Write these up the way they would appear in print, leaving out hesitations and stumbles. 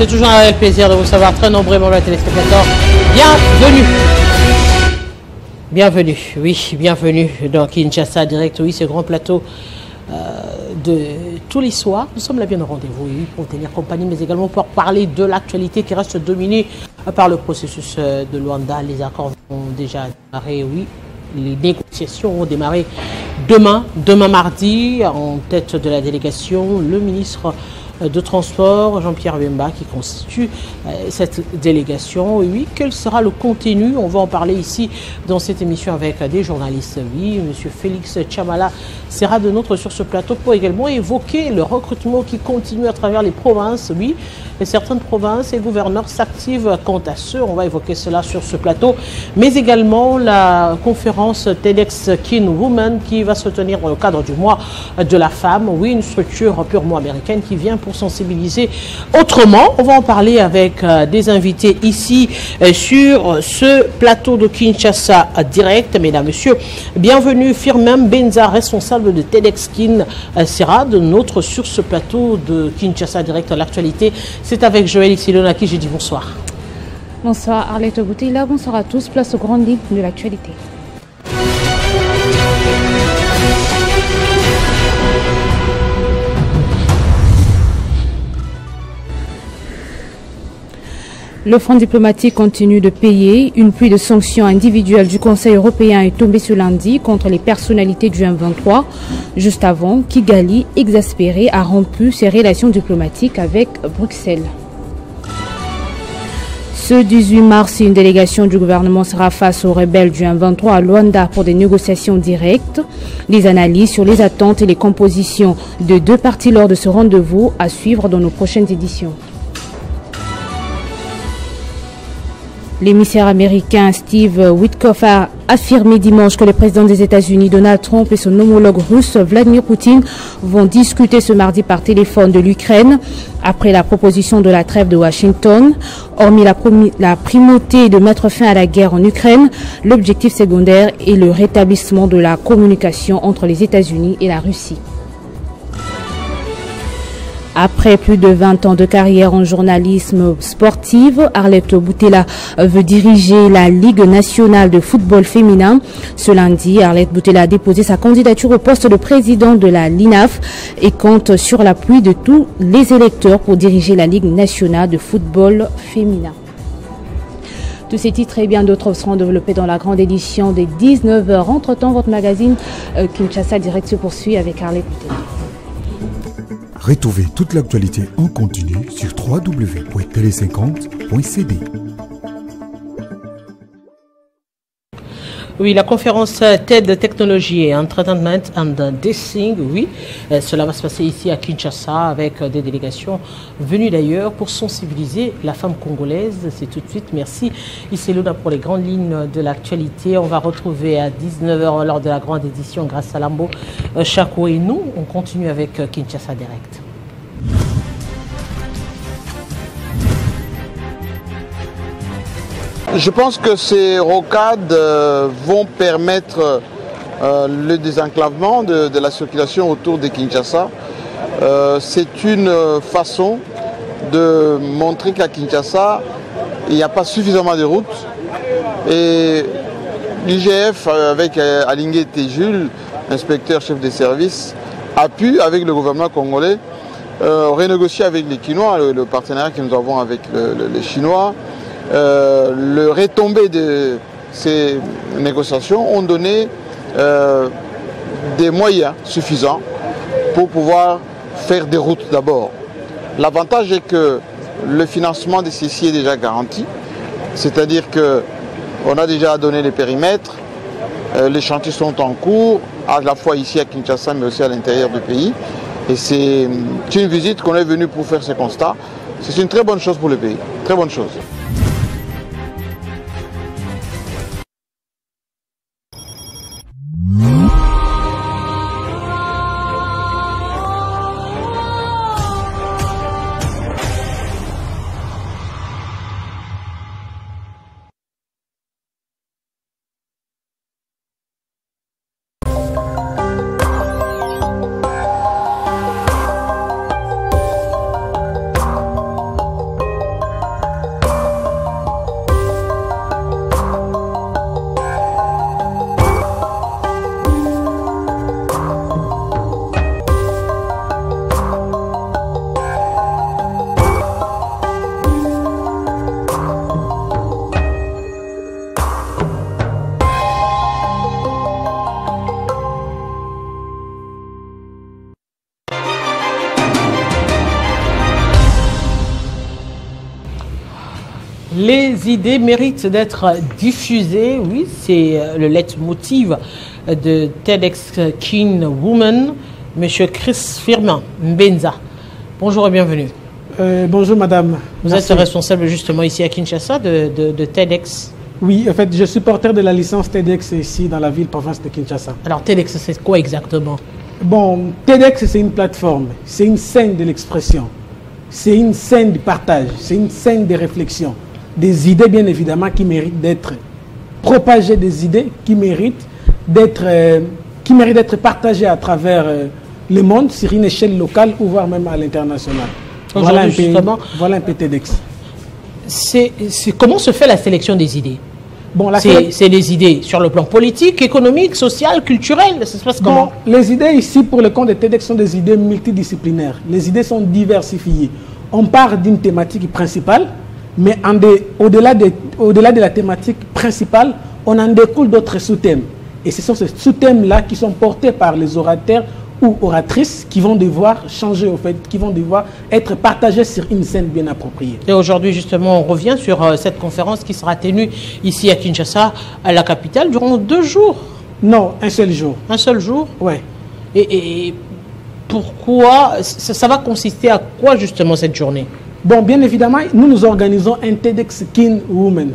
c'est toujours un réel plaisir de vous savoir très nombreux, mon téléspectateurs. Bienvenue. Bienvenue, oui, bienvenue dans Kinshasa Direct, oui, ce grand plateau de tous les soirs. Nous sommes là bien au rendez-vous, oui, pour tenir compagnie, mais également pour parler de l'actualité qui reste dominée par le processus de Luanda. Les accords vont déjà démarrer, oui. Les négociations vont démarrer demain mardi, en tête de la délégation, le ministre de Transport, Jean-Pierre Bemba, qui constitue cette délégation. Oui, quel sera le contenu? On va en parler ici dans cette émission avec des journalistes. Oui, M. Félix Chamala sera de notre sur ce plateau pour également évoquer le recrutement qui continue à travers les provinces. Oui, et certaines provinces et gouverneurs s'activent quant à ceux. On va évoquer cela sur ce plateau. Mais également la conférence TEDx Kin Women qui va se tenir dans le cadre du mois de la femme. Oui, une structure purement américaine qui vient pour sensibiliser autrement. On va en parler avec des invités ici sur ce plateau de Kinshasa Direct. Mesdames, Messieurs, bienvenue Firmin Benza, responsable de TEDx Kin, sera de notre sur ce plateau de Kinshasa Direct à l'actualité. C'est avec Joël Xilona à qui j'ai dit bonsoir. Bonsoir Arlette Boutila, bonsoir à tous. Place aux grandes lignes de l'actualité. Le front diplomatique continue de payer. Une pluie de sanctions individuelles du Conseil européen est tombée ce lundi contre les personnalités du M23. Juste avant, Kigali, exaspéré, a rompu ses relations diplomatiques avec Bruxelles. Ce 18 mars, une délégation du gouvernement sera face aux rebelles du M23 à Luanda pour des négociations directes. Les analyses sur les attentes et les compositions de deux parties lors de ce rendez-vous à suivre dans nos prochaines éditions. L'émissaire américain Steve Witkoff a affirmé dimanche que le président des États-Unis Donald Trump et son homologue russe Vladimir Poutine vont discuter ce mardi par téléphone de l'Ukraine après la proposition de la trêve de Washington. Hormis la primauté de mettre fin à la guerre en Ukraine, l'objectif secondaire est le rétablissement de la communication entre les États-Unis et la Russie. Après plus de 20 ans de carrière en journalisme sportif, Arlette Boutela veut diriger la Ligue nationale de football féminin. Ce lundi, Arlette Boutela a déposé sa candidature au poste de président de la LINAF et compte sur l'appui de tous les électeurs pour diriger la Ligue nationale de football féminin. Tous ces titres et bien d'autres seront développés dans la grande édition des 19h. Entre-temps, votre magazine Kinshasa Direct se poursuit avec Arlette Boutela. Retrouvez toute l'actualité en continu sur www.tele50.cd. Oui, la conférence TED Technology et Entertainment and Dancing, oui, cela va se passer ici à Kinshasa avec des délégations venues d'ailleurs pour sensibiliser la femme congolaise. C'est tout de suite, merci Iseluna pour les grandes lignes de l'actualité. On va retrouver à 19h lors de la grande édition grâce à Lambo Chako et nous, on continue avec Kinshasa Direct. Je pense que ces rocades vont permettre le désenclavement de la circulation autour de Kinshasa. C'est une façon de montrer qu'à Kinshasa, il n'y a pas suffisamment de routes. Et l'IGF, avec Alingué Jules, inspecteur chef des services, a pu, avec le gouvernement congolais, renégocier avec les Chinois, le partenariat que nous avons avec les Chinois. Le retombé de ces négociations ont donné des moyens suffisants pour pouvoir faire des routes d'abord. L'avantage est que le financement de ceci est déjà garanti, c'est-à-dire qu'on a déjà donné les périmètres, les chantiers sont en cours, à la fois ici à Kinshasa mais aussi à l'intérieur du pays. Et c'est une visite qu'on est venu pour faire ce constat. C'est une très bonne chose pour le pays, très bonne chose. Les idées méritent d'être diffusées. Oui, c'est le leitmotiv de TEDx Kin Woman, M. Chris Firmin Mbenza. Bonjour et bienvenue. Bonjour madame. Vous êtes responsable justement ici à Kinshasa de TEDx. Oui, en fait, je suis porteur de la licence TEDx ici dans la ville province de Kinshasa. Alors TEDx, c'est quoi exactement? Bon, TEDx, c'est une plateforme, c'est une scène de l'expression, c'est une scène de partage, c'est une scène de réflexion. Des idées, bien évidemment, qui méritent d'être propagées, des idées qui méritent d'être partagées à travers le monde sur une échelle locale ou voire même à l'international. Voilà un peu TEDx. Comment se fait la sélection des idées? Bon, c'est des idées sur le plan politique, économique, social, culturel. Ça se passe comment? Les idées ici, pour le compte de TEDx, sont des idées multidisciplinaires. Les idées sont diversifiées. On part d'une thématique principale, mais au-delà de la thématique principale, on en découle d'autres sous-thèmes. Et ce sont ces sous-thèmes-là qui sont portés par les orateurs ou oratrices qui vont devoir changer, au fait, qui vont devoir être partagées sur une scène bien appropriée. Et aujourd'hui, justement, on revient sur cette conférence qui sera tenue ici à Kinshasa, à la capitale, durant 2 jours. Non, un seul jour. Un seul jour? Oui. Et pourquoi, ça va consister à quoi justement cette journée? Bon, bien évidemment, nous organisons un TEDx Kin Woman.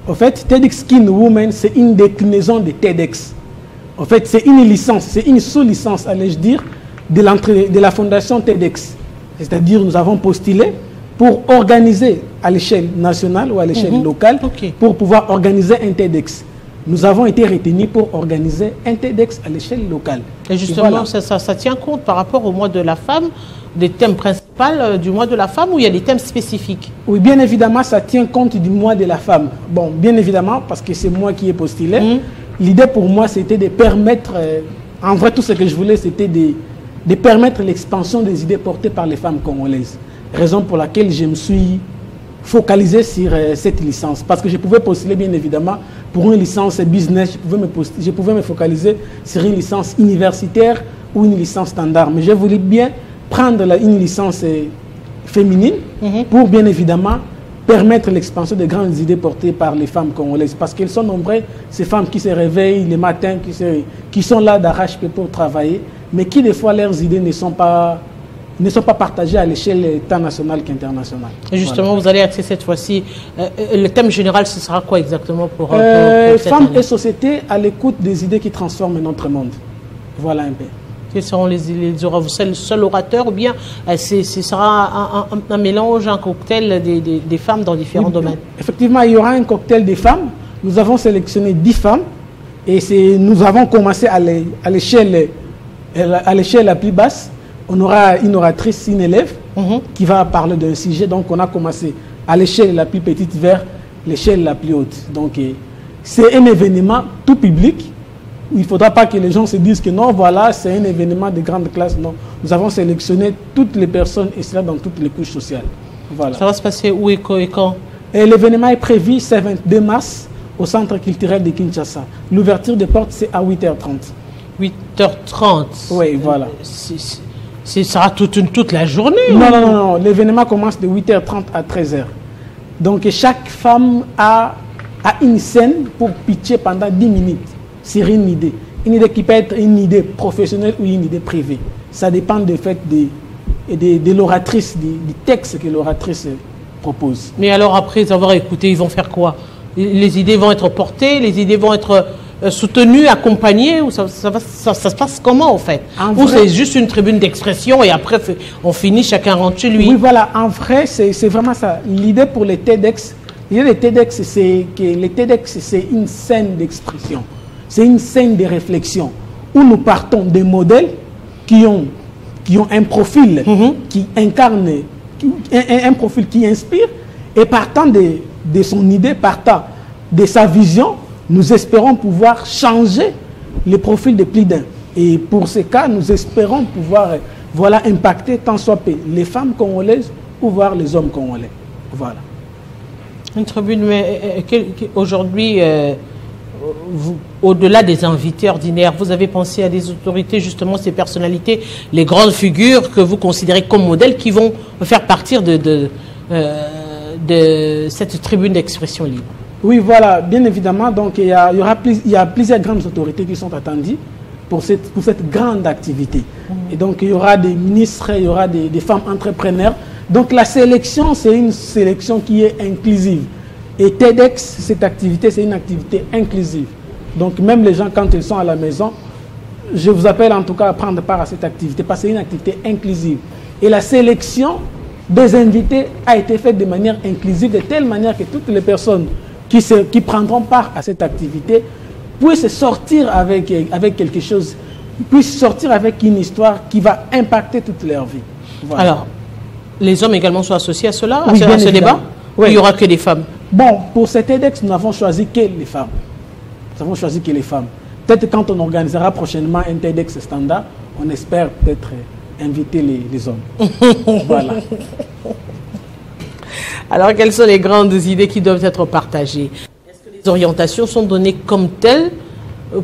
En fait, TEDx Kin Woman, c'est une déclinaison de TEDx. En fait, c'est une licence, c'est une sous-licence, allais-je dire, de la fondation TEDx. C'est-à-dire, nous avons postulé pour organiser à l'échelle nationale ou à l'échelle locale, pour pouvoir organiser un TEDx. Nous avons été retenus pour organiser un TEDx à l'échelle locale. Et justement, voilà. ça tient compte par rapport au mois de la femme, des thèmes principaux du mois de la femme, ou il y a des thèmes spécifiques? Oui, bien évidemment, ça tient compte du mois de la femme. Bon, bien évidemment, parce que c'est moi qui ai postulé. L'idée pour moi, c'était de permettre, en vrai, tout ce que je voulais, c'était de permettre l'expansion des idées portées par les femmes congolaises. Raison pour laquelle je me suis focalisé sur cette licence. Parce que je pouvais postuler, bien évidemment, pour une licence business, je pouvais me focaliser sur une licence universitaire ou une licence standard. Mais j'ai voulu bien prendre une licence féminine pour, bien évidemment, permettre l'expansion des grandes idées portées par les femmes congolaises. Parce qu'elles sont nombreuses, ces femmes qui se réveillent les matins, qui sont là d'arrache-pied pour travailler, mais qui, des fois, leurs idées ne sont pas partagées à l'échelle tant nationale qu'internationale. Et justement, voilà. Vous allez axer cette fois-ci. Le thème général, ce sera quoi exactement pour cette Femmes année? Et société à l'écoute des idées qui transforment notre monde. Voilà un peu. Quels seront les orateurs? Vous serez le seul orateur ou bien ce sera un mélange, un cocktail des femmes dans différents domaines? Effectivement, il y aura un cocktail des femmes. Nous avons sélectionné 10 femmes et nous avons commencé à l'échelle la plus basse. On aura une oratrice, une élève qui va parler d'un sujet. Donc on a commencé à l'échelle la plus petite vers l'échelle la plus haute. Donc c'est un événement tout public. Il ne faudra pas que les gens se disent que non, voilà, c'est un événement de grande classe. Non, nous avons sélectionné toutes les personnes et cela dans toutes les couches sociales. Voilà. Ça va se passer où et quand? L'événement est prévu ce 22 mars au Centre culturel de Kinshasa. L'ouverture des portes, c'est à 8h30. 8h30? Oui, voilà. Ça sera toute la journée? Non. L'événement commence de 8h30 à 13h. Donc chaque femme a une scène pour pitcher pendant 10 minutes. Sur une idée qui peut être une idée professionnelle ou une idée privée. Ça dépend du fait de l'oratrice, du texte que l'oratrice propose. Mais alors après avoir écouté, ils vont faire quoi? Les idées vont être portées, les idées vont être soutenues, accompagnées, ou ça se passe comment en fait? Ou c'est juste une tribune d'expression et après on finit, chacun rentre chez lui? Oui, voilà, en vrai c'est vraiment ça. L'idée pour les TEDx, c'est que les TEDx c'est une scène d'expression. C'est une scène de réflexion où nous partons des modèles qui ont un profil qui incarne, un profil qui inspire, et partant de son idée, partant de sa vision, nous espérons pouvoir changer le profil de plus d'un. Et pour ce cas, nous espérons pouvoir impacter tant soit peu les femmes congolaises ou voir les hommes congolais. Voilà. Une tribune, mais aujourd'hui, au-delà des invités ordinaires, vous avez pensé à des autorités, justement, ces personnalités, les grandes figures que vous considérez comme modèles qui vont faire partir de cette tribune d'expression libre? Oui, voilà, bien évidemment. Donc, il y a plusieurs grandes autorités qui sont attendues pour cette grande activité. Et donc, il y aura des ministres, il y aura des femmes entrepreneurs. Donc, la sélection, c'est une sélection qui est inclusive. Et TEDx, cette activité, c'est une activité inclusive. Donc, même les gens, quand ils sont à la maison, je vous appelle en tout cas à prendre part à cette activité parce que c'est une activité inclusive. Et la sélection des invités a été faite de manière inclusive, de telle manière que toutes les personnes qui prendront part à cette activité puissent sortir avec quelque chose, puissent sortir avec une histoire qui va impacter toute leur vie. Voilà. Alors, les hommes également sont associés à cela, oui, à ce débat? Oui. Il n'y aura que des femmes? Bon, pour cet TEDx, nous n'avons choisi que les femmes. Nous avons choisi que les femmes. Peut-être quand on organisera prochainement un TEDx standard, on espère peut-être inviter les hommes. Voilà. Alors, quelles sont les grandes idées qui doivent être partagées? Est-ce que les orientations sont données comme telles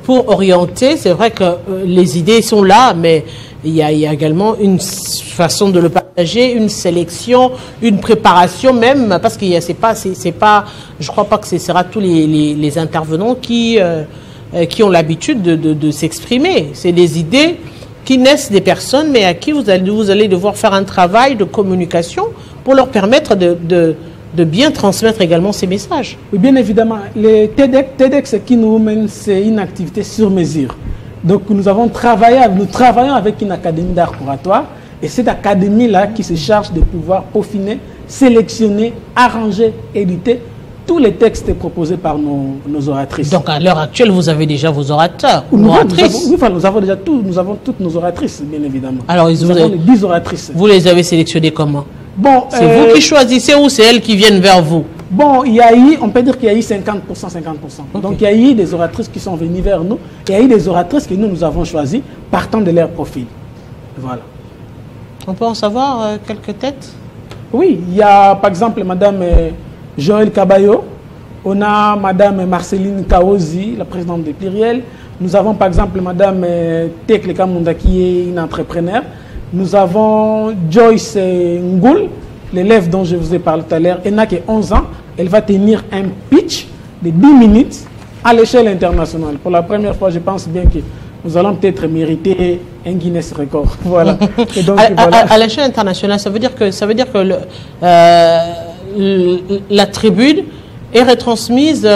pour orienter? C'est vrai que les idées sont là, mais il y a également une façon de le partager, une sélection, une préparation même, parce que c'est pas, je crois pas que ce sera tous les intervenants qui ont l'habitude de s'exprimer. C'est des idées qui naissent des personnes, mais à qui vous allez devoir faire un travail de communication pour leur permettre de bien transmettre également ces messages. Oui, bien évidemment. Le TEDx qui nous mène, c'est une activité sur mesure. Donc nous travaillons avec une académie d'art oratoire, et cette académie-là qui se charge de pouvoir peaufiner, sélectionner, arranger, éditer tous les textes proposés par nos oratrices. Donc à l'heure actuelle, vous avez déjà vos orateurs, oratrices. Nous avons déjà nous avons toutes nos oratrices, bien évidemment. Alors nous avons les 10 oratrices. Vous les avez sélectionnées comment? Bon, c'est vous qui choisissez ou c'est elles qui viennent vers vous? Bon, on peut dire qu'il y a eu 50%, 50%. Okay. Donc il y a eu des oratrices qui sont venues vers nous, il y a eu des oratrices que nous avons choisies partant de leur profil. Voilà. On peut en savoir quelques têtes? Oui, il y a par exemple Madame Joël Cabayo, on a Madame Marceline Kaozi, la présidente de Pluriel. Nous avons par exemple Madame Tekle Kamunda qui est une entrepreneur. Nous avons Joyce Ngoul, l'élève dont je vous ai parlé tout à l'heure. Elle n'a que 11 ans. Elle va tenir un pitch de 10 minutes à l'échelle internationale. Pour la première fois, je pense bien que nous allons peut-être mériter un Guinness record. Voilà. Et donc, à l'échelle internationale, ça veut dire que la tribune est retransmise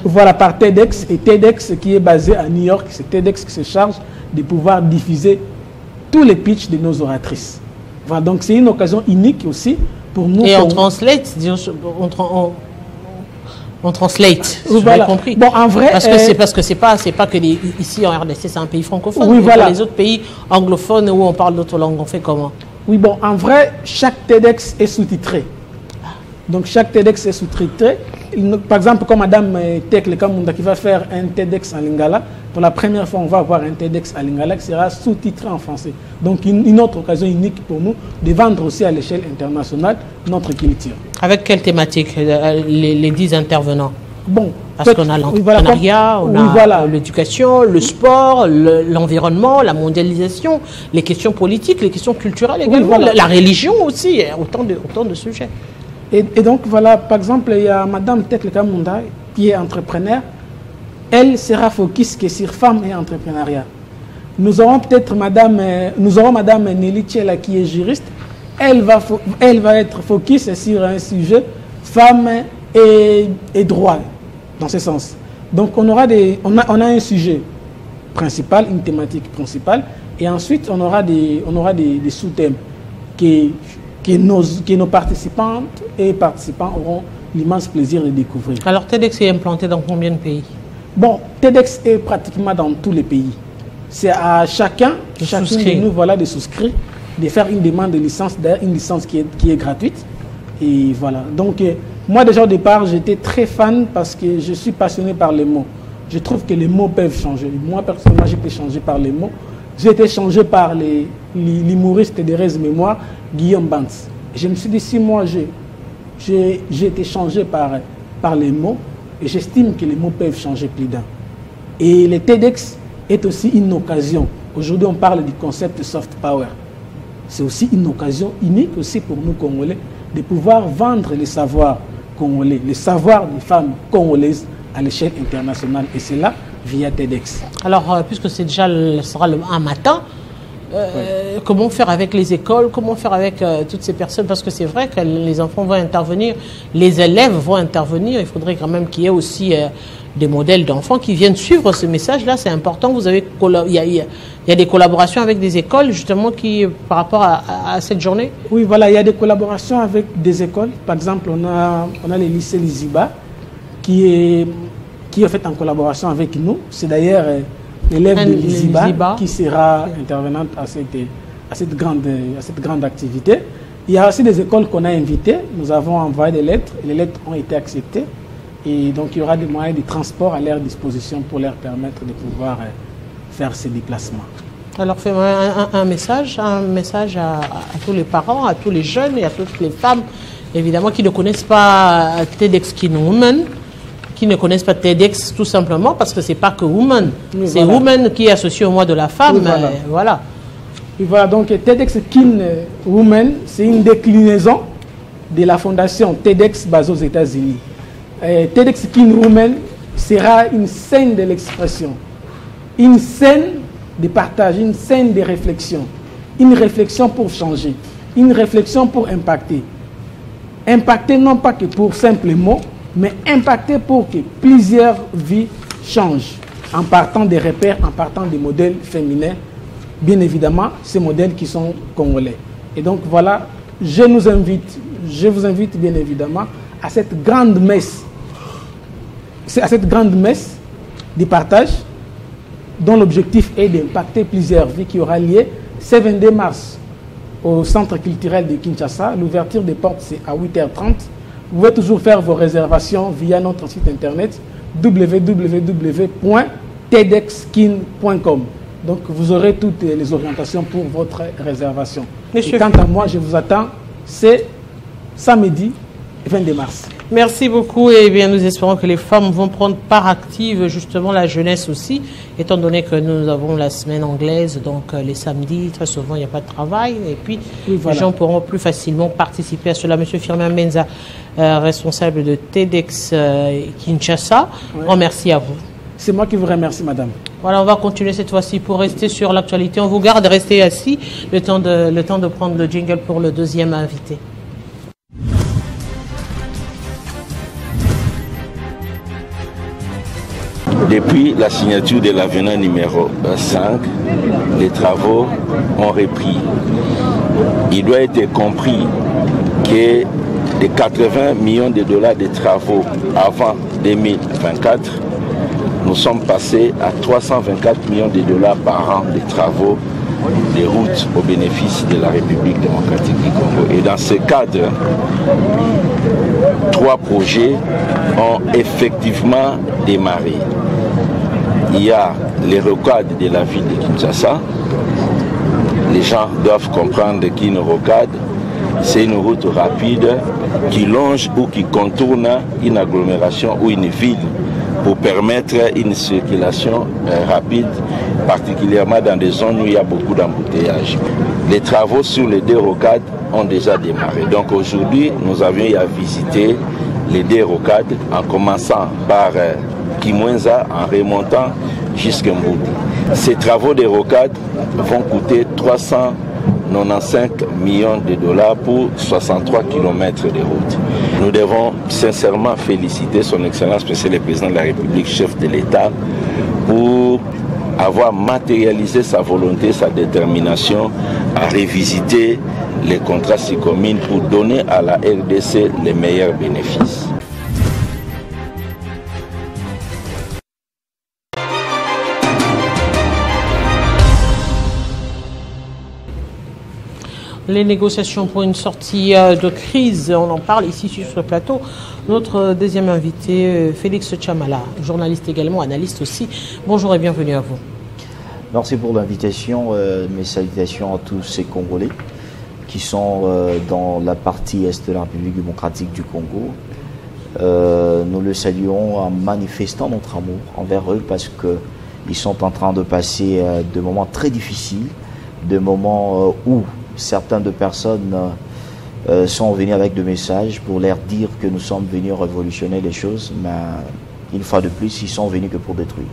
voilà, par TEDx, et TEDx qui est basé à New York. C'est TEDx qui se charge de pouvoir diffuser tous les pitchs de nos oratrices. Voilà, donc c'est une occasion unique aussi pour nous. Et on translate, on translate, vous voilà. avez compris. Bon, en vrai, parce que c'est pas que ici en RDC c'est un pays francophone. Oui, voilà. Dans les autres pays anglophones où on parle d'autres langues, on fait comment? Oui, bon, en vrai, chaque TEDx est sous-titré. Donc chaque TEDx est sous-titré. Par exemple, comme Madame Tekle Kamunda qui va faire un TEDx en Lingala, pour la première fois, on va avoir un TEDx en Lingala qui sera sous-titré en français. Donc une autre occasion unique pour nous de vendre aussi à l'échelle internationale notre culture. Avec quelle thématique les 10 intervenants? Bon, parce qu'on a l'entrepreneuriat, on a l'éducation, le sport, l'environnement, la mondialisation, les questions politiques, les questions culturelles également, la religion aussi, autant de sujets. Et donc voilà, par exemple, il y a Madame Tekle Kamunda qui est entrepreneur. Elle sera focus que sur femmes et entrepreneuriat. Nous aurons peut-être Madame Nelly Tchela qui est juriste. Elle va être focus sur un sujet femmes et droit, dans ce sens. Donc on a un sujet principal, une thématique principale, et ensuite on aura des sous-thèmes que nos participantes et participants auront l'immense plaisir de découvrir. Alors TEDx est implanté dans combien de pays? Bon, TEDx est pratiquement dans tous les pays. C'est à chacun de nous de souscrire, de faire une demande de licence, une licence qui est gratuite. Et voilà. Donc moi déjà au départ j'étais très fan parce que je suis passionné par les mots. Je trouve que les mots peuvent changer. Moi personnellement j'ai été changé par les mots. J'ai été changé par l'humoriste de Rez Mémoire, Guillaume Bantz. Je me suis dit, si moi j'ai été changé par les mots, et j'estime que les mots peuvent changer plus d'un. Et le TEDx est aussi une occasion. Aujourd'hui, on parle du concept soft power. C'est aussi une occasion unique aussi pour nous Congolais de pouvoir vendre les savoirs congolais, le savoir des femmes congolaises à l'échelle internationale. Et c'est là via TEDx. Alors, puisque c'est déjà sera un matin, comment faire avec les écoles, comment faire avec toutes ces personnes, parce que c'est vrai que les enfants vont intervenir, les élèves vont intervenir, il faudrait quand même qu'il y ait aussi des modèles d'enfants qui viennent suivre ce message-là, c'est important. Vous avez, il y a des collaborations avec des écoles justement par rapport à cette journée? Oui, voilà, il y a des collaborations avec des écoles. Par exemple, on a le lycée Liziba qui est fait en collaboration avec nous. C'est d'ailleurs l'élève de Liziba qui sera intervenante à cette grande activité. Il y a aussi des écoles qu'on a invitées. Nous avons envoyé des lettres et les lettres ont été acceptées. Et donc il y aura des moyens de transport à leur disposition pour leur permettre de pouvoir faire ces déplacements. Alors fais-moi un message à tous les parents, à tous les jeunes et à toutes les femmes, évidemment, qui ne connaissent pas TEDx Kin Women, qui ne connaissent pas TEDx tout simplement parce que c'est pas que Women, oui, c'est voilà. Women qui est associé au mois de la femme, oui, voilà. Voilà. Et voilà, donc TEDx Kin Women, c'est une déclinaison de la fondation TEDx basée aux États-Unis. TEDx Kin Women sera une scène de l'expression, une scène de partage, une scène de réflexion, une réflexion pour changer, une réflexion pour impacter. Impacter non pas que pour simplement, mais impacter pour que plusieurs vies changent, en partant des repères, en partant des modèles féminins, bien évidemment, ces modèles qui sont congolais. Et donc voilà, je vous invite bien évidemment à cette grande messe, de partage, dont l'objectif est d'impacter plusieurs vies, qui aura lieu ce 22 mars au Centre culturel de Kinshasa. L'ouverture des portes, c'est à 8h30. Vous pouvez toujours faire vos réservations via notre site internet www.tedxkin.com. Donc vous aurez toutes les orientations pour votre réservation. Et quant à moi, je vous attends, c'est samedi 22 mars. Merci beaucoup et bien nous espérons que les femmes vont prendre part active, justement la jeunesse aussi, étant donné que nous avons la semaine anglaise, donc les samedis, très souvent il n'y a pas de travail et puis oui, voilà. Les gens pourront plus facilement participer à cela. Monsieur Firmin Menza, responsable de TEDx Kinshasa, oui. Grand merci à vous. C'est moi qui vous remercie, madame. Voilà, on va continuer cette fois-ci pour rester sur l'actualité. On vous garde, restez assis le temps de prendre le jingle pour le deuxième invité. Depuis la signature de l'avenant numéro 5, les travaux ont repris. Il doit être compris que les 80 millions de dollars de travaux avant 2024, nous sommes passés à 324 millions de dollars par an de travaux de routes au bénéfice de la République démocratique du Congo. Et dans ce cadre, 3 projets ont effectivement démarré. Il y a les rocades de la ville de Kinshasa. Les gens doivent comprendre qu'une rocade, c'est une route rapide qui longe ou qui contourne une agglomération ou une ville pour permettre une circulation rapide, particulièrement dans des zones où il y a beaucoup d'embouteillages. Les travaux sur les 2 rocades ont déjà démarré. Donc aujourd'hui, nous avions eu à visiter les 2 rocades en commençant par Kimwenza en remontant jusqu'à Mboudi. Ces travaux de rocade vont coûter 395 millions de dollars pour 63 km de route. Nous devons sincèrement féliciter son Excellence, Monsieur le Président de la République, chef de l'État, pour avoir matérialisé sa volonté, sa détermination à revisiter les contrats SICOMIN pour donner à la RDC les meilleurs bénéfices. Les négociations pour une sortie de crise, on en parle ici sur ce plateau. Notre deuxième invité, Félix Chamala, journaliste également, analyste aussi. Bonjour et bienvenue à vous. Merci pour l'invitation. Mes salutations à tous ces Congolais qui sont dans la partie est de la République démocratique du Congo. Nous le saluons en manifestant notre amour envers eux parce qu'ils sont en train de passer de moments très difficiles, de moments où certaines de personnes sont venus avec des messages pour leur dire que nous sommes venus révolutionner les choses, mais une fois de plus, ils sont venus que pour détruire.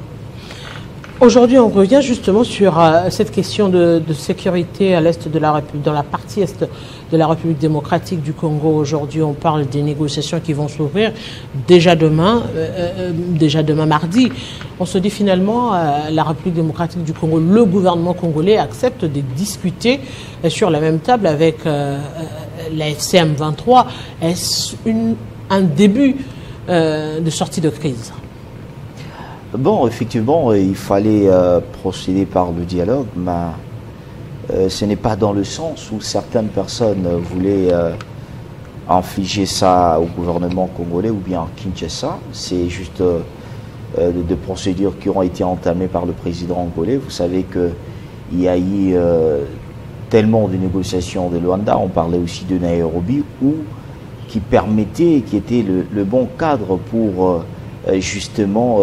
Aujourd'hui, on revient justement sur cette question de sécurité à l'est de la République, dans la partie est de la République démocratique du Congo. Aujourd'hui, on parle des négociations qui vont s'ouvrir déjà demain mardi. On se dit finalement, la République démocratique du Congo, le gouvernement congolais accepte de discuter sur la même table avec la FCM 23. Est-ce un début de sortie de crise? Bon, effectivement, il fallait procéder par le dialogue, mais ce n'est pas dans le sens où certaines personnes voulaient infliger ça au gouvernement congolais ou bien à Kinshasa. C'est juste des procédures qui ont été entamées par le président congolais. Vous savez qu'il y a eu tellement de négociations de Luanda, on parlait aussi de Nairobi, qui permettait, qui était le bon cadre pour justement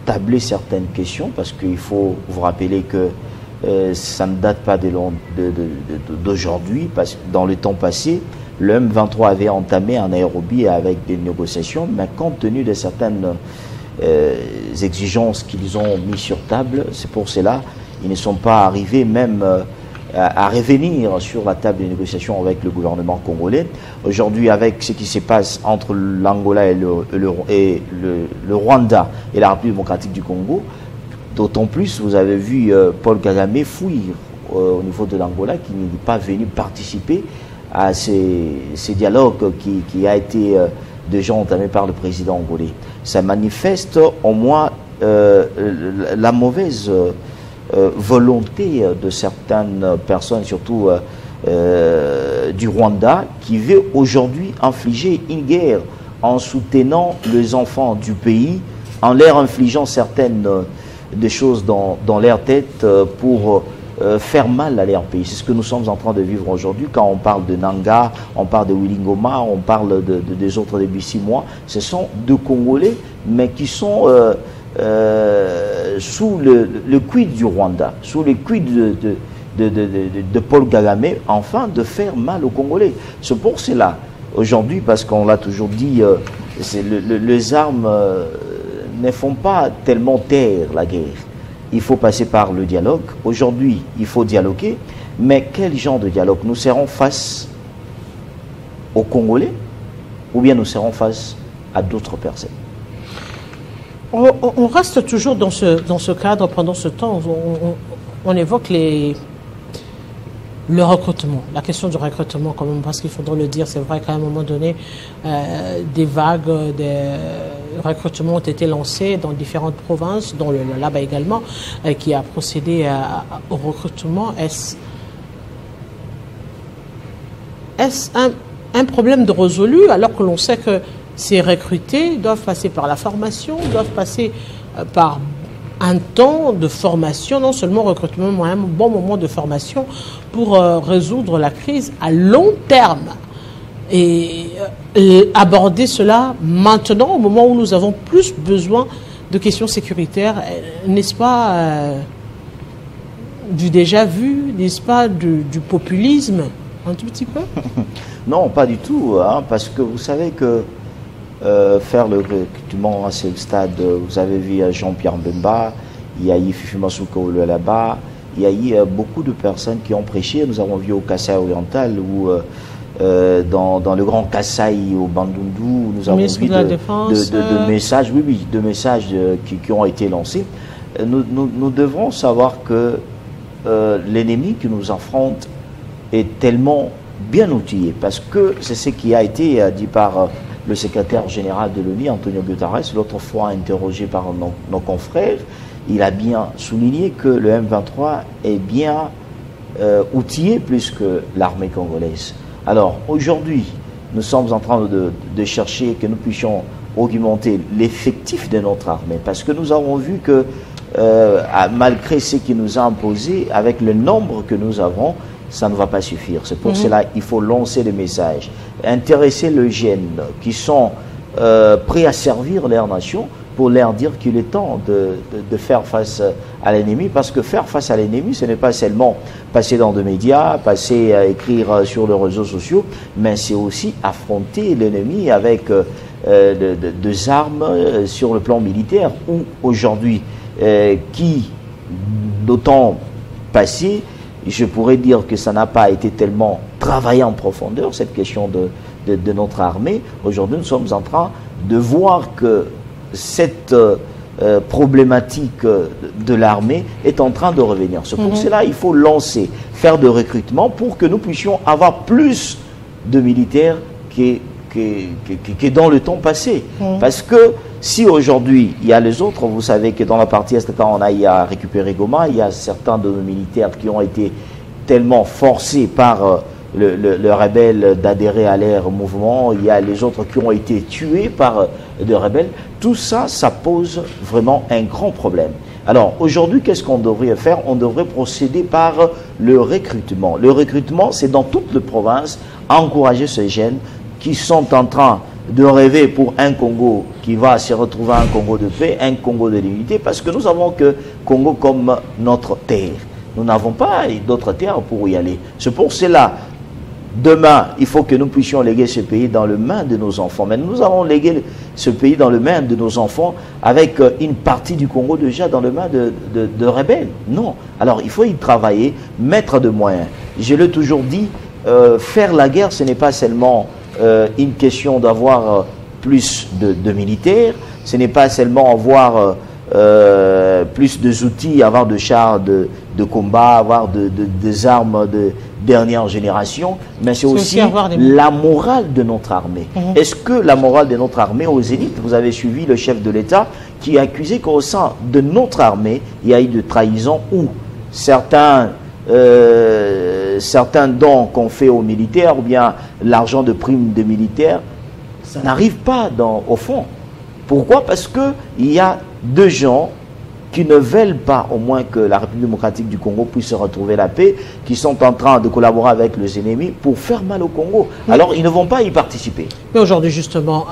tabler certaines questions, parce qu'il faut vous rappeler que ça ne date pas d'aujourd'hui, parce que dans le temps passé, le M23 avait entamé en Nairobi avec des négociations, mais compte tenu de certaines exigences qu'ils ont mis sur table, c'est pour cela ils ne sont pas arrivés même à revenir sur la table des négociations avec le gouvernement congolais. Aujourd'hui, avec ce qui se passe entre l'Angola et le Rwanda et la République démocratique du Congo, d'autant plus, vous avez vu Paul Kagame fuir au niveau de l'Angola, qui n'est pas venu participer à ces dialogues qui a été déjà entamé par le président angolais. Ça manifeste au moins la mauvaise volonté de certaines personnes, surtout du Rwanda, qui veut aujourd'hui infliger une guerre en soutenant les enfants du pays, en leur infligeant certaines des choses dans leur tête pour faire mal à leur pays. C'est ce que nous sommes en train de vivre aujourd'hui. Quand on parle de Nanga, on parle de Willingoma, on parle des autres depuis 6 mois. Ce sont deux Congolais, mais qui sont sous le quid du Rwanda, sous le quid de Paul Kagame, enfin de faire mal aux Congolais. C'est pour cela, aujourd'hui, parce qu'on l'a toujours dit, les armes ne font pas tellement taire la guerre. Il faut passer par le dialogue. Aujourd'hui, il faut dialoguer. Mais quel genre de dialogue? Nous serons face aux Congolais ou bien nous serons face à d'autres personnes? On reste toujours dans ce cadre pendant ce temps. On évoque le recrutement, la question du recrutement quand même, parce qu'il faudra le dire, c'est vrai qu'à un moment donné, des vagues de recrutement ont été lancées dans différentes provinces, dont le LABA également, qui a procédé au recrutement. Est-ce un problème de résolu, alors que l'on sait que ces recrutés doivent passer par la formation, doivent passer par un temps de formation, non seulement recrutement, mais un bon moment de formation pour résoudre la crise à long terme. Et aborder cela maintenant, au moment où nous avons plus besoin de questions sécuritaires, n'est-ce pas du déjà vu, n'est-ce pas du populisme, un tout petit peu? Non, pas du tout, hein, parce que vous savez que faire le recrutement à ce stade, vous avez vu Jean-Pierre Mbemba, il y a eu Fifi Masuko là-bas, il y a eu beaucoup de personnes qui ont prêché. Nous avons vu au Kassai oriental ou dans le Grand Kassai au Bandundu, nous avons vu de messages, de messages qui ont été lancés. Nous devons savoir que l'ennemi qui nous affronte est tellement bien outillé, parce que c'est ce qui a été dit par le secrétaire général de l'ONU, Antonio Guterres, l'autre fois interrogé par nos confrères. Il a bien souligné que le M23 est bien outillé plus que l'armée congolaise. Alors aujourd'hui, nous sommes en train de chercher que nous puissions augmenter l'effectif de notre armée, parce que nous avons vu que malgré ce qui nous a imposé, avec le nombre que nous avons, ça ne va pas suffire. C'est pour cela qu'il faut lancer des messages, intéresser les jeunes qui sont prêts à servir leur nation, pour leur dire qu'il est temps de faire face à l'ennemi, parce que faire face à l'ennemi, ce n'est pas seulement passer dans des médias, passer à écrire sur les réseaux sociaux, mais c'est aussi affronter l'ennemi avec des armes sur le plan militaire, où aujourd'hui, qui d'autant passé, je pourrais dire que ça n'a pas été tellement travaillé en profondeur, cette question de notre armée. Aujourd'hui, nous sommes en train de voir que cette problématique de l'armée est en train de revenir. C'est pour cela qu'il faut lancer, faire de recrutement pour que nous puissions avoir plus de militaires qui dans le temps passé. Parce que si aujourd'hui il y a les autres, vous savez que dans la partie Est, quand on a récupéré Goma, il y a certains de nos militaires qui ont été tellement forcés par le rebelle d'adhérer à leur mouvement, il y a les autres qui ont été tués par des rebelles. Tout ça, ça pose vraiment un grand problème. Alors aujourd'hui, qu'est-ce qu'on devrait faire? On devrait procéder par le recrutement. Le recrutement, c'est dans toutes les provinces, encourager ces jeunes qui sont en train de rêver pour un Congo qui va se retrouver un Congo de paix, un Congo de l'unité, parce que nous avons que Congo comme notre terre. Nous n'avons pas d'autres terres pour y aller. C'est pour cela, demain, il faut que nous puissions léguer ce pays dans les mains de nos enfants. Mais nous allons léguer ce pays dans les mains de nos enfants avec une partie du Congo déjà dans les mains de rebelles. Non. Alors, il faut y travailler, mettre de moyens. Je l'ai toujours dit, faire la guerre, ce n'est pas seulement une question d'avoir plus de militaires, ce n'est pas seulement avoir plus d'outils, avoir de chars de combat, avoir des armes de dernière génération, mais c'est aussi la morale de notre armée. Est-ce que la morale de notre armée aux élites, vous avez suivi le chef de l'État qui a accusé qu'au sein de notre armée, il y a eu de trahison où certains dons qu'on fait aux militaires ou bien l'argent de primes des militaires, ça n'arrive pas au fond. Pourquoi? Parce qu'il y a deux gens qui ne veulent pas au moins que la République démocratique du Congo puisse retrouver la paix, qui sont en train de collaborer avec les ennemis pour faire mal au Congo. Alors ils ne vont pas y participer. Mais aujourd'hui justement,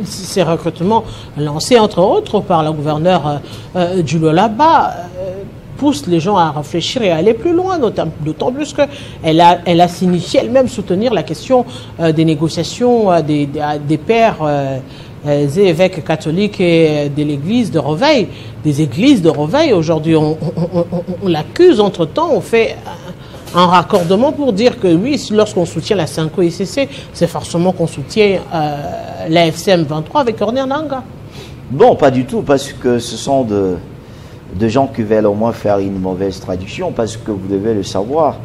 ces recrutements lancés entre autres par le gouverneur du Lualaba poussent les gens à réfléchir et à aller plus loin, d'autant plus qu'elle a signifié elle-même soutenir la question des négociations des pères et évêques catholiques et de l'église de Reveil, des églises de Reveil. Aujourd'hui, on l'accuse entre-temps, on fait un raccordement pour dire que oui, lorsqu'on soutient la CENCO-ICC, c'est forcément qu'on soutient la FCM 23 avec Corneille Nangaa. Non, pas du tout, parce que ce sont de gens qui veulent au moins faire une mauvaise traduction, parce que vous devez le savoir,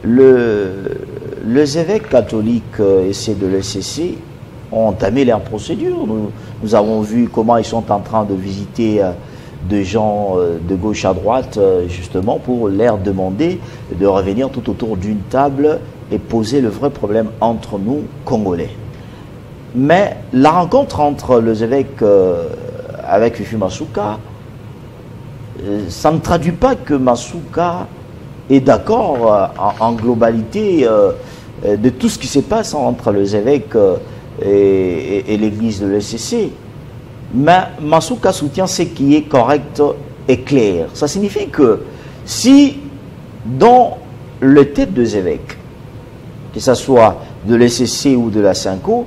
les évêques catholiques et de l'ECC ont entamé leur procédure. Nous avons vu comment ils sont en train de visiter des gens de gauche à droite, justement pour leur demander de revenir tout autour d'une table et poser le vrai problème entre nous, Congolais. Mais la rencontre entre les évêques avec Fifi Masuka, ça ne traduit pas que Masuka est d'accord en globalité de tout ce qui se passe entre les évêques et l'église de l'ECC. Mais Masuka soutient ce qui est correct et clair. Ça signifie que si dans le tête des évêques, que ce soit de l'ECC ou de la CENCO,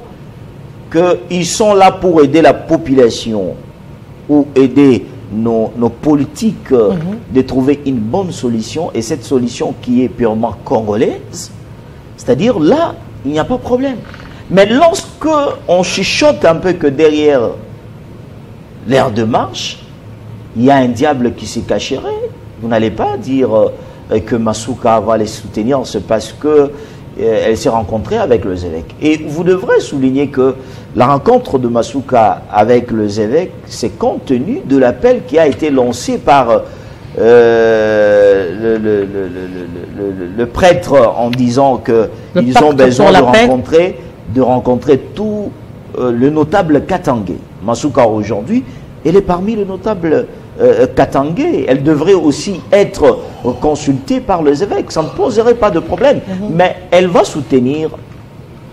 qu'ils sont là pour aider la population ou aider nos politiques de trouver une bonne solution, et cette solution qui est purement congolaise, c'est-à-dire là, il n'y a pas de problème. Mais lorsque on chuchote un peu que derrière l'air de marche, il y a un diable qui s'est cacherait, vous n'allez pas dire que Masuka va les soutenir, c'est parce que elle s'est rencontrée avec les évêques. Et vous devrez souligner que la rencontre de Masuka avec les évêques, c'est compte tenu de l'appel qui a été lancé par le prêtre en disant qu'ils ont besoin de rencontrer tout le notable Katangé. Masuka aujourd'hui, elle est parmi les notables Katangé. Elle devrait aussi être consultée par les évêques. Ça ne poserait pas de problème. Mais elle va soutenir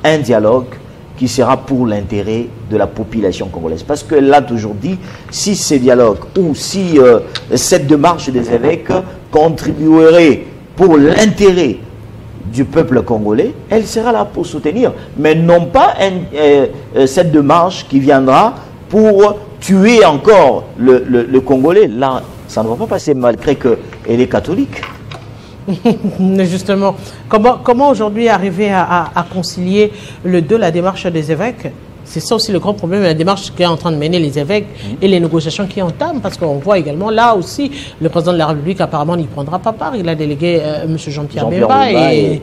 un dialogue qui sera pour l'intérêt de la population congolaise. Parce qu'elle l'a toujours dit, si ces dialogues ou si cette démarche des évêques contribuerait pour l'intérêt du peuple congolais, elle sera là pour soutenir. Mais non pas cette démarche qui viendra pour tuer encore le Congolais. Là, ça ne va pas passer malgré qu'elle est catholique. Justement, comment aujourd'hui arriver à concilier la démarche des évêques? C'est ça aussi le grand problème, la démarche qu'est en train de mener les évêques et les négociations qui entament, parce qu'on voit également là aussi, le président de la République apparemment n'y prendra pas part. Il a délégué M. Jean-Pierre Bemba et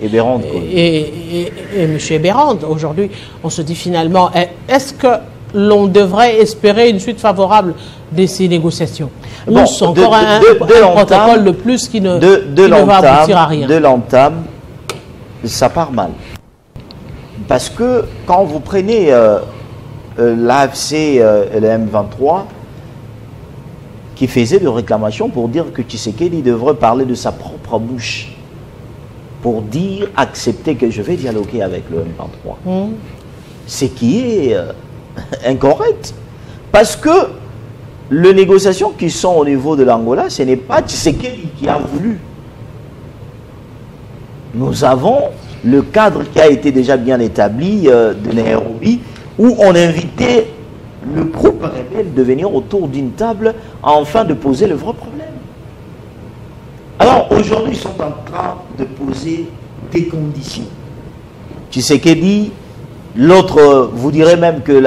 M. Eberand. Aujourd'hui, on se dit finalement, est-ce que l'on devrait espérer une suite favorable de ces négociations? Bon, c'est encore un protocole de plus qui ne va aboutir à rien. De l'entame, ça part mal. Parce que quand vous prenez l'AFC et le M23, qui faisaient des réclamations pour dire que Tshisekedi devrait parler de sa propre bouche, pour dire, accepter que je vais dialoguer avec le M23. Ce qui est incorrect. Parce que les négociations qui sont au niveau de l'Angola, ce n'est pas Tshisekedi qui a voulu. Nous avons le cadre qui a été déjà bien établi de Nairobi, où on invitait le groupe rebelle de venir autour d'une table afin de poser le vrai problème. Alors aujourd'hui, ils sont en train de poser des conditions. Tshisekedi, l'autre vous dirait même que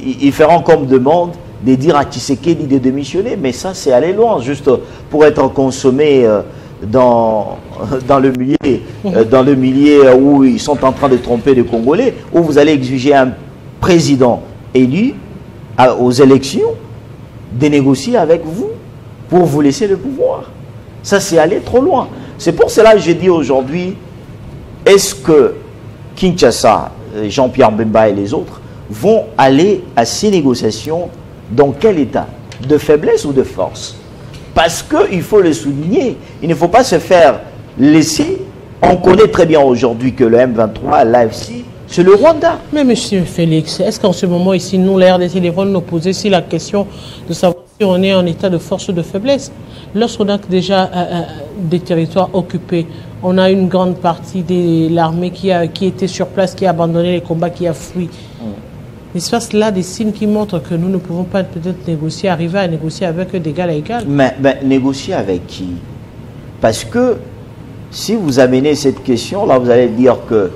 ils feront comme demande de dire à Tshisekedi de démissionner, mais ça c'est aller loin, juste pour être consommé dans le milieu où ils sont en train de tromper les Congolais, où vous allez exiger un président élu aux élections de négocier avec vous pour vous laisser le pouvoir. Ça, c'est aller trop loin. C'est pour cela que j'ai dit aujourd'hui, est-ce que Kinshasa, Jean-Pierre Bemba et les autres vont aller à ces négociations dans quel état? De faiblesse ou de force? Parce qu'il faut le souligner, il ne faut pas se faire laisser. On connaît très bien aujourd'hui que le M23, l'AFC, c'est le Rwanda. Mais monsieur Félix, est-ce qu'en ce moment ici, nous, la RDC, vont nous poser ici la question de savoir si on est en état de force ou de faiblesse? Lorsqu'on a déjà des territoires occupés, on a une grande partie de l'armée qui était sur place, qui a abandonné les combats, qui a fui. Il se passe là des signes qui montrent que nous ne pouvons pas peut-être négocier, arriver à négocier avec eux d'égal à égal. Mais négocier avec qui? Parce que si vous amenez cette question, là vous allez dire que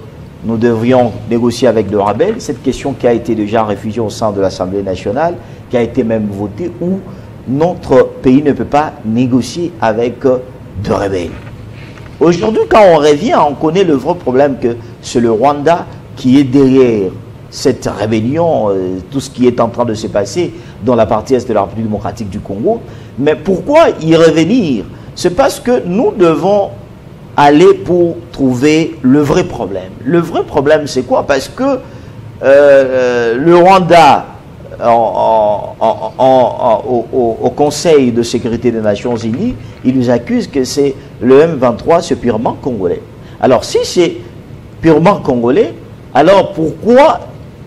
nous devrions négocier avec le rebelle. Cette question qui a été déjà réfugiée au sein de l'Assemblée nationale, qui a été même votée, où notre pays ne peut pas négocier avec de rebelles. Aujourd'hui, quand on revient, on connaît le vrai problème que c'est le Rwanda qui est derrière cette rébellion, tout ce qui est en train de se passer dans la partie est de la République démocratique du Congo. Mais pourquoi y revenir? C'est parce que nous devons aller pour trouver le vrai problème. Le vrai problème, c'est quoi? Parce que le Rwanda, au Conseil de sécurité des Nations Unies, il nous accuse que c'est le M23, c'est purement congolais. Alors si c'est purement congolais, alors pourquoi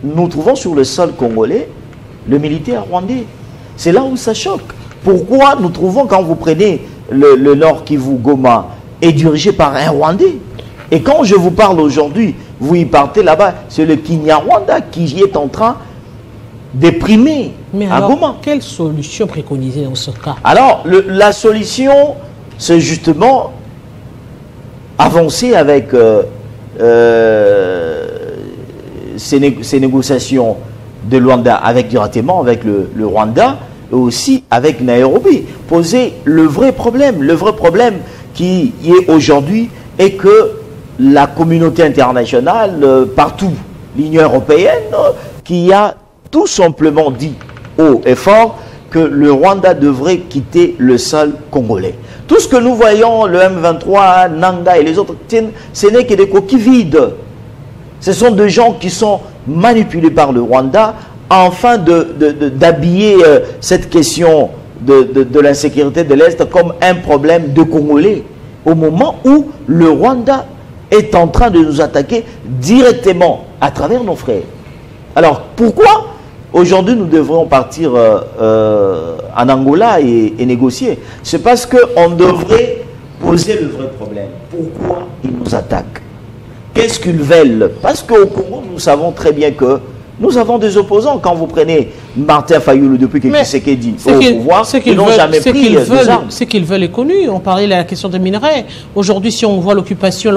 nous trouvons sur le sol congolais le militaire rwandais? C'est là où ça choque. Pourquoi nous trouvons, quand vous prenez le Nord Kivu, Goma, est dirigé par un Rwandais? Et quand je vous parle aujourd'hui, vous y partez là-bas, c'est le Kinyarwanda qui est en train d'éprimer à Goma. Quelle solution préconisée dans ce cas? Alors, la solution, c'est justement avancer avec ces négociations de Luanda directement avec le Rwanda et aussi avec Nairobi. Poser le vrai problème qui est aujourd'hui est que la communauté internationale, partout, l'Union européenne, qui a tout simplement dit haut et fort que le Rwanda devrait quitter le sol congolais. Tout ce que nous voyons, le M23, Nanga et les autres, ce n'est que des coquilles vides. Ce sont des gens qui sont manipulés par le Rwanda afin d'habiller cette question de l'insécurité de l'Est comme un problème de Congolais. Au moment où le Rwanda est en train de nous attaquer directement à travers nos frères. Alors, pourquoi aujourd'hui nous devrions partir en Angola et négocier? C'est parce qu'on devrait poser le vrai problème. Pourquoi ils nous attaquent? Qu'est-ce qu'ils veulent? Parce qu'au Congo, nous savons très bien que nous avons des opposants. Quand vous prenez Martin Fayulu depuis que Tshisekedi au pouvoir, ils n'ont jamais pris des armes. Ce qu'ils veulent est connu. On parlait de la question des minerais. Aujourd'hui, si on voit l'occupation,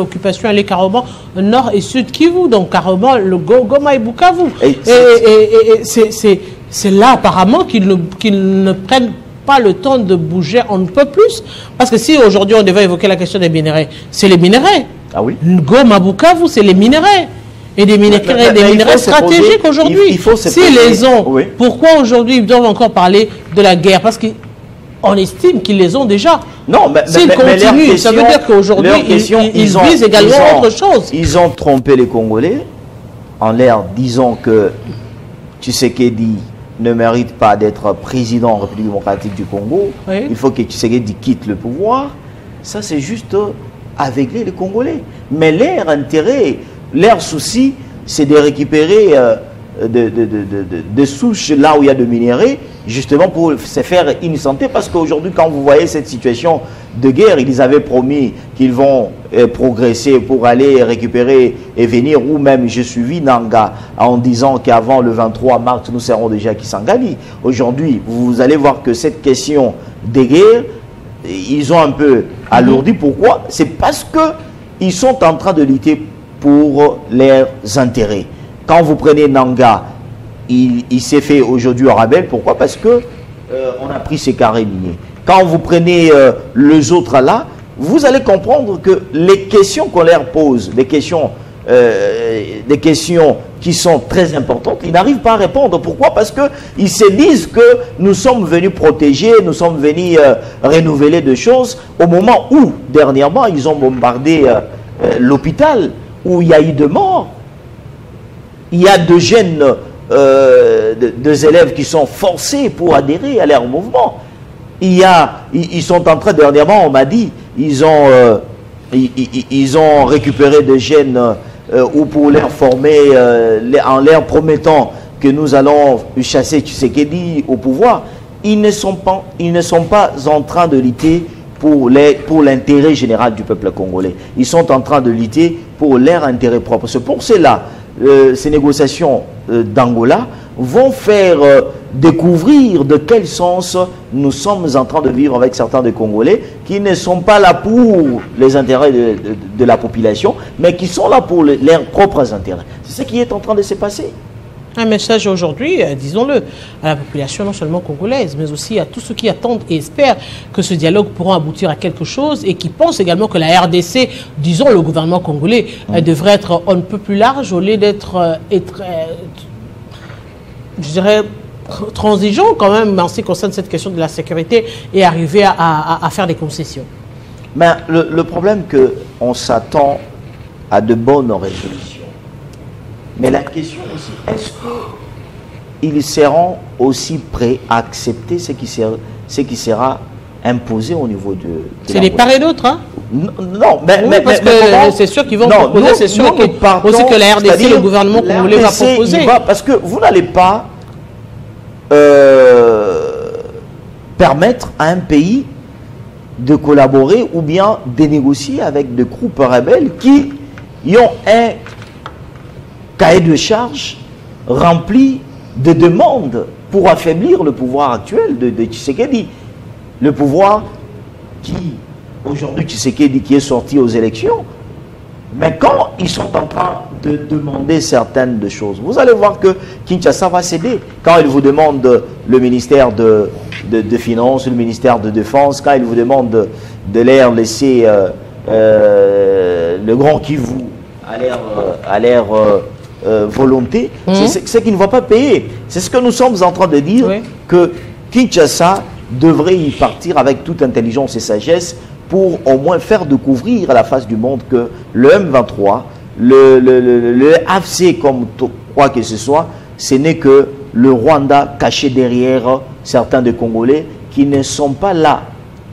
elle est carrément nord et sud Kivu. Donc carrément le Goma et Bukavu. Et c'est là apparemment qu'ils ne prennent pas le temps de bouger un peu plus. Parce que si aujourd'hui on devait évoquer la question des minerais, c'est les minerais. Ah oui? Goma, Bukavu, c'est les minerais. Et des minerais stratégiques aujourd'hui. S'ils les ont, oui. Pourquoi aujourd'hui ils doivent encore parler de la guerre? Parce qu'on estime qu'ils les ont déjà. Non, mais s'ils continuent, ça veut dire qu'aujourd'hui ils visent également autre chose. Ils ont trompé les Congolais en leur disant que Tshisekedi ne mérite pas d'être président en République démocratique du Congo. Oui. Il faut que Tshisekedi quitte le pouvoir. Ça, c'est juste aveugler les Congolais. Mais leur intérêt, leur souci, c'est de récupérer des souches là où il y a de minéraux, justement pour se faire innocenter. Parce qu'aujourd'hui, quand vous voyez cette situation de guerre, ils avaient promis qu'ils vont progresser pour aller récupérer et venir, ou même j'ai suivi Nanga en disant qu'avant le 23 mars, nous serons déjà à Kisangani. Aujourd'hui, vous allez voir que cette question de guerre, ils ont un peu alourdi. Pourquoi? C'est parce qu'ils sont en train de lutter pour leurs intérêts. Quand vous prenez Nanga, il s'est fait aujourd'hui au rabais. Pourquoi? Parce que on a pris ses carrés miniers. Quand vous prenez les autres là, vous allez comprendre que les questions qu'on leur pose, des questions qui sont très importantes, ils n'arrivent pas à répondre. Pourquoi? Parce qu'ils se disent que nous sommes venus protéger, nous sommes venus renouveler des choses, au moment où, dernièrement, ils ont bombardé l'hôpital, où il y a eu de morts. Il y a de jeunes, des élèves qui sont forcés pour adhérer à leur mouvement. Ils sont en train, dernièrement, on m'a dit, ils ont récupéré des jeunes ou pour les former en leur promettant que nous allons chasser Tshisekedi au pouvoir. Ils ne sont pas en train de lutter pour l'intérêt général du peuple congolais. Ils sont en train de lutter pour leur intérêt propre. C'est pour cela ces négociations d'Angola vont faire découvrir de quel sens nous sommes en train de vivre avec certains des Congolais qui ne sont pas là pour les intérêts de la population, mais qui sont là pour leurs propres intérêts. C'est ce qui est en train de se passer. Un message aujourd'hui, disons-le, à la population non seulement congolaise, mais aussi à tous ceux qui attendent et espèrent que ce dialogue pourra aboutir à quelque chose et qui pensent également que la RDC, disons le gouvernement congolais, devrait être un peu plus large au lieu d'être, je dirais, transigeant quand même en ce qui concerne cette question de la sécurité et arriver à faire des concessions. Mais le problème qu'on s'attend à de bonnes résolutions. Mais la question aussi, est-ce qu'ils seront aussi prêts à accepter ce qui sera imposé au niveau de c'est des part et d'autres, hein? Non, parce que c'est sûr qu'ils vont proposer, c'est sûr aussi que la RDC, le gouvernement congolais va proposer. Parce que vous n'allez pas permettre à un pays de collaborer ou bien de négocier avec des groupes rebelles qui ont un cahier de charges rempli de demandes pour affaiblir le pouvoir actuel de Tshisekedi. Le pouvoir qui, aujourd'hui, Tshisekedi qui est sorti aux élections, mais quand ils sont en train de demander certaines de choses, vous allez voir que Kinshasa va céder. Quand ils vous demandent le ministère de Finances, le ministère de Défense, quand ils vous demandent de leur laisser le Grand Kivu à leur volonté, c'est qu'ils ne vont pas payer. C'est ce que nous sommes en train de dire, que Kinshasa devrait y partir avec toute intelligence et sagesse pour au moins faire découvrir à la face du monde que le M23, le AFC, comme quoi que ce soit, ce n'est que le Rwanda caché derrière certains des Congolais qui ne sont pas là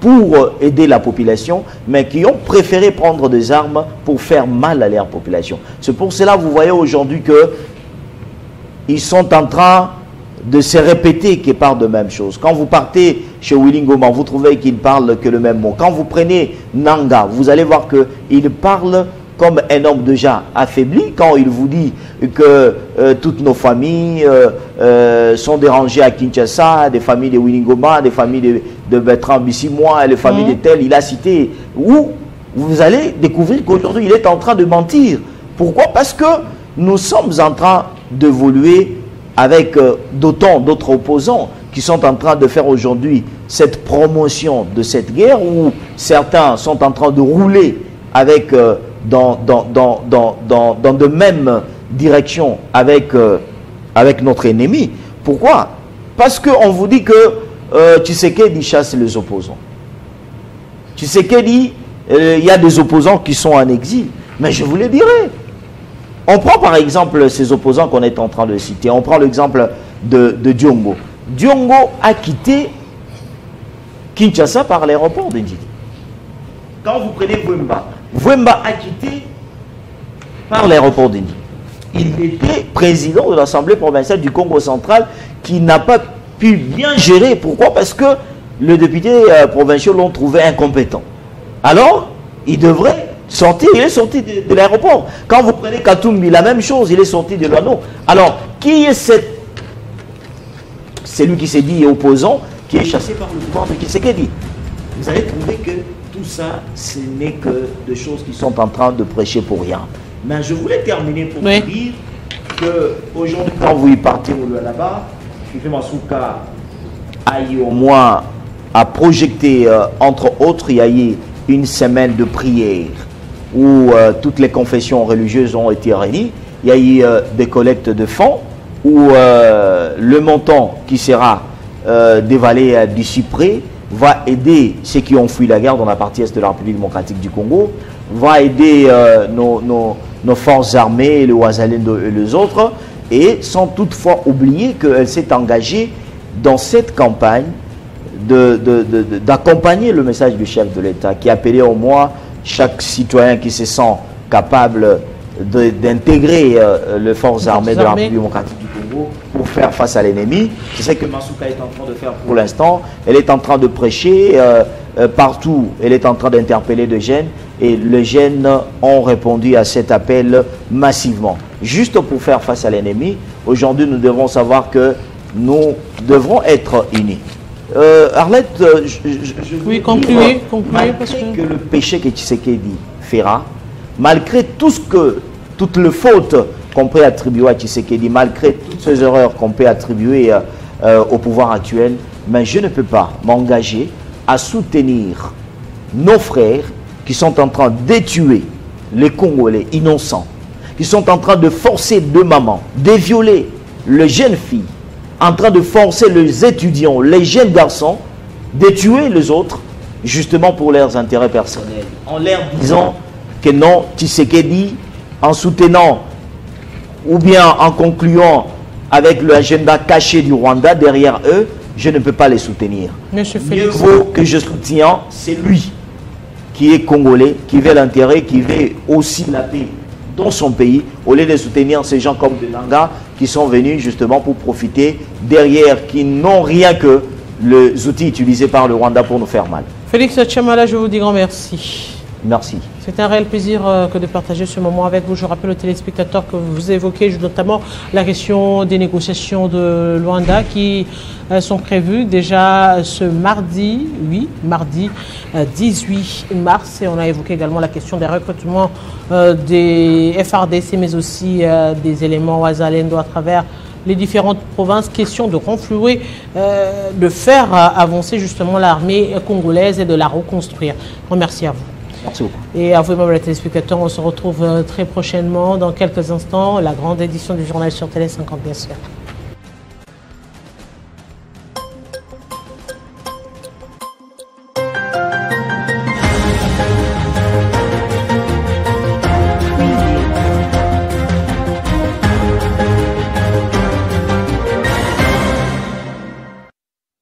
pour aider la population, mais qui ont préféré prendre des armes pour faire mal à leur population. C'est pour cela que vous voyez aujourd'hui qu'ils sont en train de se répéter qu'ils parlent de même chose. Quand vous partez chez Willy Ngoma, vous trouvez qu'ils parlent que le même mot. Quand vous prenez Nanga, vous allez voir qu'il parle comme un homme déjà affaibli quand il vous dit que toutes nos familles sont dérangées à Kinshasa, des familles de Willy Ngoma, des familles de Bertrand Bissimois, les familles de tels, il a cité, où vous allez découvrir qu'aujourd'hui il est en train de mentir. Pourquoi? Parce que nous sommes en train d'évoluer avec d'autres opposants qui sont en train de faire aujourd'hui cette promotion de cette guerre, où certains sont en train de rouler avec dans de mêmes directions avec notre ennemi. Pourquoi? Parce qu'on vous dit que Tshisekedi chasse les opposants. Tshisekedi, il y a des opposants qui sont en exil. Mais je vous le dirai. On prend par exemple ces opposants qu'on est en train de citer. On prend l'exemple de Diongo. Diongo a quitté Kinshasa par l'aéroport de Ndidi. Quand vous prenez Vwemba, Vwemba a quitté par l'aéroport de Ndidi. Il était président de l'Assemblée provinciale du Congo central qui n'a pas pu bien gérer. Pourquoi? Parce que les députés provinciaux l'ont trouvé incompétent. Alors, il devrait sortir. Il est sorti de l'aéroport. Quand vous prenez Katumbi, la même chose, il est sorti de l'anneau. Alors, qui est celui qui s'est dit opposant, qui est chassé par le pouvoir de Tshisekedi? Vous allez trouver que tout ça, ce n'est que des choses qui sont en train de prêcher pour rien. Mais je voulais terminer pour vous dire qu'aujourd'hui, quand vous y partez là-bas, Fifi Masuka a eu au moins à projeter, entre autres, il y a eu une semaine de prière où toutes les confessions religieuses ont été réunies. Il y a eu des collectes de fonds où le montant qui sera dévalé du cyprès va aider ceux qui ont fui la guerre dans la partie est de la République démocratique du Congo, va aider nos forces armées, le Ouazalendo et les autres, et sans toutefois oublier qu'elle s'est engagée dans cette campagne d'accompagner le message du chef de l'État, qui appelait au moins chaque citoyen qui se sent capable d'intégrer les forces armées de la République démocratique du Congo pour faire face à l'ennemi. C'est ce que Masuka est en train de faire pour l'instant. Elle est en train de prêcher partout. Elle est en train d'interpeller des jeunes et les jeunes ont répondu à cet appel massivement. Juste pour faire face à l'ennemi, aujourd'hui nous devons savoir que nous devrons être unis. Arlette, oui, concluez, parce que le péché que Tshisekedi fera, malgré toutes les fautes qu'on peut attribuer à Tshisekedi, malgré toutes ces erreurs qu'on peut attribuer au pouvoir actuel, mais je ne peux pas m'engager à soutenir nos frères qui sont en train de tuer les Congolais innocents, qui sont en train de forcer deux mamans, de violer les jeunes filles, en train de forcer les étudiants, les jeunes garçons, de tuer les autres, justement pour leurs intérêts personnels, en leur disant que non, Tshisekedi, en soutenant ou bien en concluant avec l'agenda caché du Rwanda derrière eux, je ne peux pas les soutenir. Mieux vaut que je soutiens, c'est lui qui est congolais, qui veut l'intérêt, qui veut aussi la paix dans son pays, au lieu de soutenir ces gens comme de Nanga qui sont venus justement pour profiter derrière, qui n'ont rien que les outils utilisés par le Rwanda pour nous faire mal. Félix Tchamala, je vous dis grand merci. Merci. C'est un réel plaisir que de partager ce moment avec vous. Je rappelle aux téléspectateurs que vous évoquez notamment la question des négociations de Luanda qui sont prévues déjà ce mardi, oui, mardi 18 mars. Et on a évoqué également la question des recrutements des FRDC, mais aussi des éléments Ouazalendo à travers les différentes provinces. Question de renflouer, de faire avancer justement l'armée congolaise et de la reconstruire. Merci à vous. Merci beaucoup. Et à vous-même, les téléspectateurs, on se retrouve très prochainement, dans quelques instants, la grande édition du journal sur Télé 50, bien sûr.